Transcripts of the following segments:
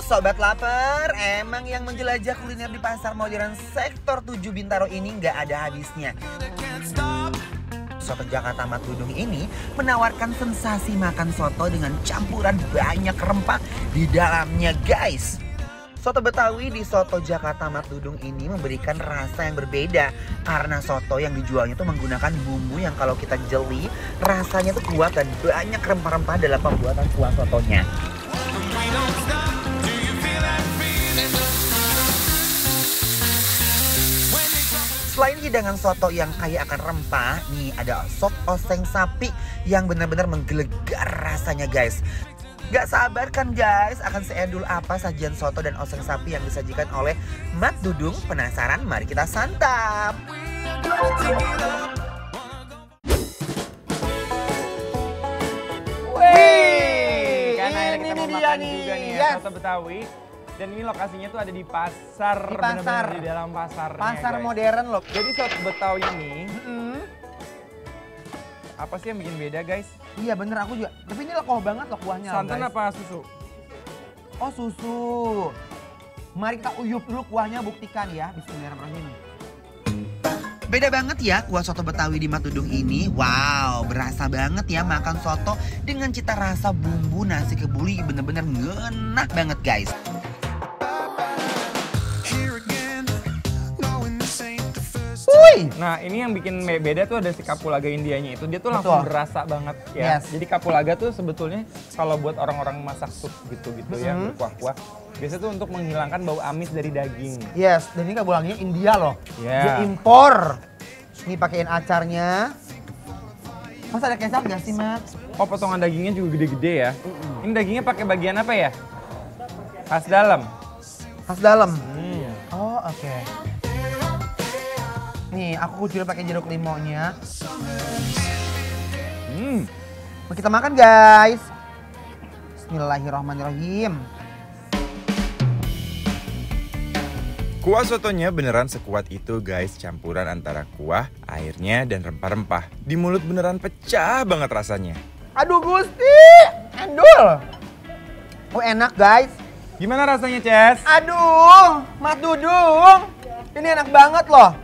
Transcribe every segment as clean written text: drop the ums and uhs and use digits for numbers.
Sobat lapar, emang yang menjelajah kuliner di pasar modern sektor 7 Bintaro ini nggak ada habisnya. Soto Jakarta Mat Dudung ini menawarkan sensasi makan soto dengan campuran banyak rempah di dalamnya, guys. Soto Betawi di Soto Jakarta Mat Dudung ini memberikan rasa yang berbeda karena soto yang dijualnya tuh menggunakan bumbu yang kalau kita jeli rasanya tuh kuat dan banyak rempah-rempah dalam pembuatan kuah sotonya. Selain hidangan soto yang kaya akan rempah, nih ada sop oseng sapi yang benar-benar menggelegar rasanya, guys. Gak sabar kan guys, akan seedul apa sajian soto dan oseng sapi yang disajikan oleh Mat Dudung? Penasaran? Mari kita santap. Wih, karena akhirnya kita mau makan nih. juga nih ya, soto Betawi. Dan ini lokasinya tuh ada di pasar, bener-bener di dalam pasarnya, Pasar guys. modern loh. Jadi soto Betawi ini, apa sih yang bikin beda, guys? Iya bener, aku juga. Tapi ini lekoh banget loh kuahnya. Santan guys. apa susu? Oh susu. Mari kita uyup dulu kuahnya, buktikan ya. Bismillahirrahmanirrahim. Beda banget ya kuah soto Betawi di Mat Dudung ini. Wow, berasa banget ya makan soto dengan cita rasa bumbu nasi kebuli, bener-bener ngenah banget guys. Nah ini yang bikin beda tuh ada si kapulaga Indianya itu. Dia tuh langsung berasa banget ya. Yes. Jadi kapulaga tuh sebetulnya kalau buat orang-orang masak sup gitu-gitu ya, berkuah-kuah. Biasanya tuh untuk menghilangkan bau amis dari daging. Yes, dan ini kapulaganya India loh. Yeah. Dia impor. Nih pakein acarnya. Mas ada kecap gak sih, Mat? Oh, potongan dagingnya juga gede-gede ya. Ini dagingnya pakai bagian apa ya? Khas dalam. Khas dalam. Oh, oke. Nih, aku kucil pakai jeruk limonya. Kita makan, guys. Bismillahirrahmanirrahim. Kuah sotonya beneran sekuat itu guys, campuran antara kuah, airnya, dan rempah-rempah. Di mulut beneran pecah banget rasanya. Aduh Gusti, endul. Oh enak guys. Gimana rasanya, Ces? Aduh, Mat Dudung. Ini enak banget loh.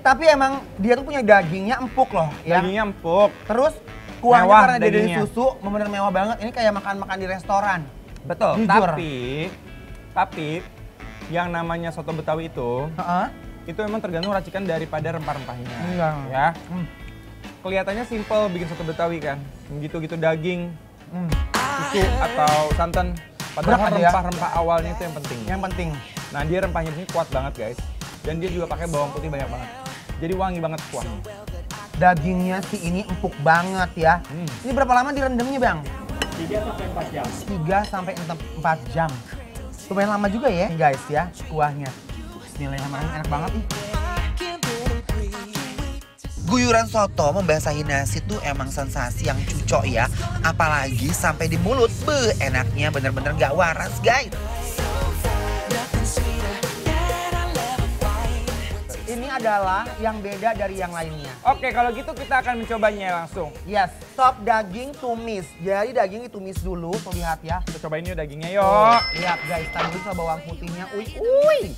Tapi emang dia tuh punya dagingnya empuk loh. Ya. Dagingnya empuk. Terus kuahnya Mewah karena dia dari dagingnya. susu, bener-bener mewah banget. Ini kayak makan-makan di restoran. Betul, Jujur. tapi yang namanya soto Betawi itu emang tergantung racikan daripada rempah-rempahnya. Iya. Ya. Kelihatannya simple bikin soto Betawi kan. Gitu-gitu daging, susu atau santan. Padahal rempah-rempah awalnya itu yang penting. Yang penting. Nah, dia rempahnya ini kuat banget, guys. Dan dia juga pakai bawang putih banyak banget. Jadi wangi banget kuahnya. Dagingnya sih ini empuk banget ya. Ini berapa lama direndamnya, Bang? 3-4 jam. 3-4 jam. Lumayan lama juga ya guys ya kuahnya. Bismillahirrahmanirrahim, enak banget nih. Guyuran soto membasahi nasi tuh emang sensasi yang cucok ya. Apalagi sampai di mulut, enaknya bener-bener gak waras guys. Ini adalah yang beda dari yang lainnya. Oke, kalau gitu kita akan mencobanya langsung. Yes, sop daging tumis. Jadi daging ditumis dulu, tuh lihat ya. Kita cobain yuk dagingnya yuk. Oh, lihat guys, tadi sama bawang putihnya. Uy.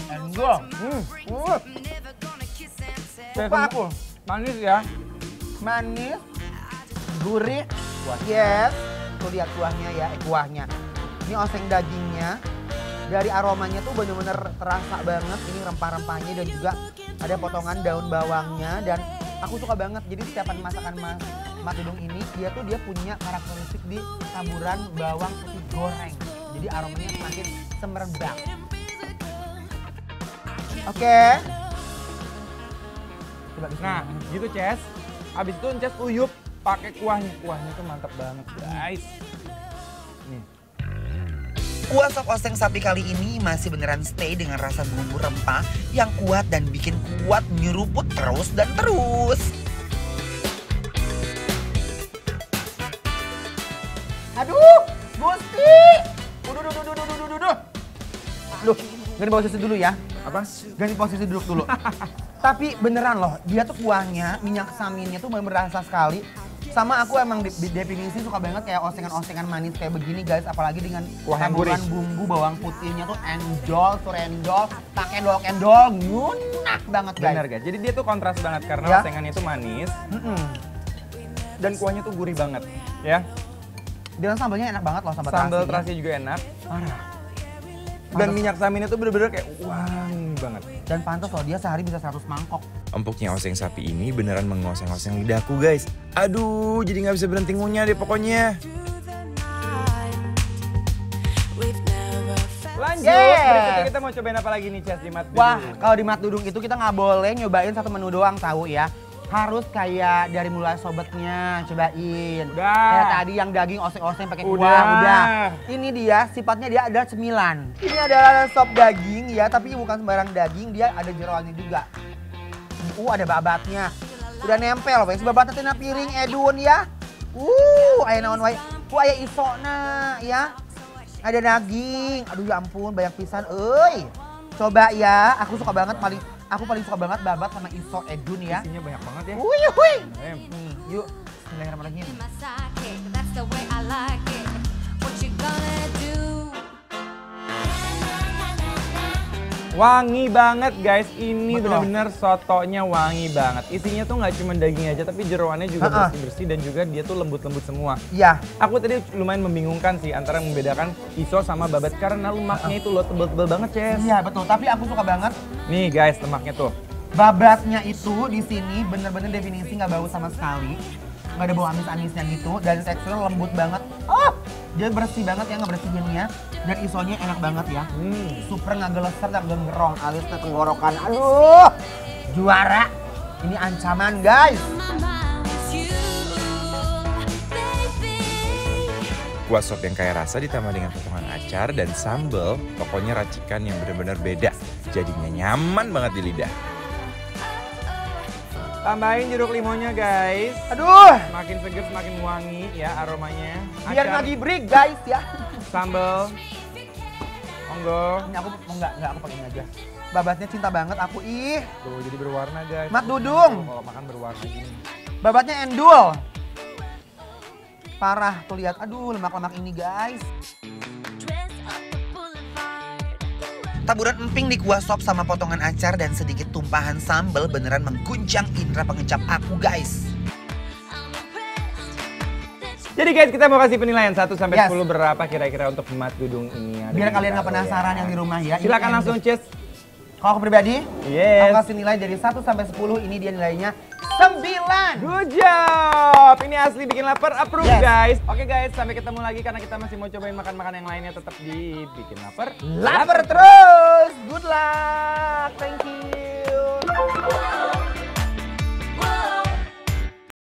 Enggak. Aku. Manis ya. Manis, gurih, yes. Tuh lihat kuahnya ya, kuahnya. Ini oseng dagingnya. Dari aromanya tuh bener-bener terasa banget. Ini rempah-rempahnya dan juga ada potongan daun bawangnya. Dan aku suka banget. Jadi setiap masakan Mat Dudung ini, dia punya karakteristik di taburan bawang putih goreng. Jadi aromanya semakin semerbak. Oke. Nah, gitu Ces. Habis itu Ces uyup pakai kuahnya. Kuahnya tuh mantap banget, guys. Nih. Kuah sop oseng sapi kali ini masih beneran stay dengan rasa bumbu rempah yang kuat dan bikin kuat nyeruput terus dan terus. Aduh, Gusti. Duh. Loh, ganti posisi dulu ya. Apa? Ganti posisi duduk dulu. Tapi beneran loh, dia tuh kuahnya, minyak saminnya tuh bener-bener rasa sekali. Sama aku emang definisi suka banget kayak osengan-osengan manis kayak begini guys. Apalagi dengan campuran bumbu bawang putihnya tuh enjol, surenjol, pakai endol, ngunak banget guys. Bener guys, jadi dia tuh kontras banget karena osengannya itu manis. Dan kuahnya tuh gurih banget ya. Dan sambalnya enak banget loh, sambal terasi juga enak. Parah. Dan minyak saminnya tuh bener-bener kayak wangi banget. Dan pantas loh, dia sehari bisa 100 mangkok. Empuknya oseng sapi ini beneran mengoseng-oseng lidahku guys. Aduh, jadi nggak bisa berhenti ngunyah deh pokoknya. Lanjut, berikutnya kita mau cobain apa lagi nih Ces di Mat Dudung? Wah, kalau di Mat Dudung itu kita nggak boleh nyobain satu menu doang tahu ya. Harus kayak dari mulai sobetnya, cobain. Udah. Kayak tadi yang daging oseng-oseng pakai kuah, udah. Ini dia, sifatnya dia adalah cemilan. Ini adalah sop daging ya, tapi bukan sembarang daging, dia ada jeroannya juga. Ada babatnya. Udah nempel, wes babatnya tina piring edun ya. Aya naon wae. Aya isona ya. Ada daging. Aduh ya ampun, banyak pisan euy. Coba ya, aku paling suka banget babat sama iso edun ya. Isinya banyak banget ya. Nih, yuk. Bismillahirrahmanirrahim. Wangi banget guys, ini bener-bener sotonya wangi banget. Isinya tuh nggak cuma daging aja, tapi jeroannya juga bersih-bersih dan juga dia tuh lembut-lembut semua. Iya. Aku tadi lumayan membingungkan sih antara membedakan iso sama babat karena lemaknya itu loh tebel-tebel banget, Ces. Iya betul, tapi aku suka banget. Nih guys, lemaknya tuh. Babatnya itu di sini bener-bener definisi nggak bau sama sekali. Nggak ada bau amis-amisnya gitu dan teksturnya lembut banget. Dia bersih banget ya ngebersihinnya. Dan isonya enak banget ya. Super nggak geleser, nggak gerong alisnya tenggorokan. Aduh, juara. Ini ancaman guys. Kuah sop yang kaya rasa ditambah dengan potongan acar dan sambal, pokoknya racikan yang benar-benar beda. Jadinya nyaman banget di lidah. Tambahin jeruk limonnya guys. Aduh, Makin seger, semakin wangi ya aromanya. biar nggak gibrig guys ya. Sambal. Monggo. Ini aku enggak aku pakai ini aja. Babatnya cinta banget aku ih. Tuh jadi berwarna guys. Mat Dudung. Kalau makan berwarna gini. Babatnya endul. Parah tuh lihat. Aduh, lemak-lemak ini guys. Taburan emping di kuah sop sama potongan acar dan sedikit tumpahan sambal beneran mengguncang indera pengecap aku guys. Jadi guys, kita mau kasih penilaian 1 sampai 10 berapa kira-kira untuk Mat Dudung ini. Biar kalian nggak penasaran yang di rumah ya. Silakan langsung Ces. Kalau aku pribadi, Yes. aku kasih nilai dari 1 sampai 10, ini dia nilainya 9. Good job. Ini asli bikin lapar, approve Yes. guys. Oke guys, sampai ketemu lagi karena kita masih mau cobain makan-makan yang lainnya tetap di Bikin Lapar. Lapar terus!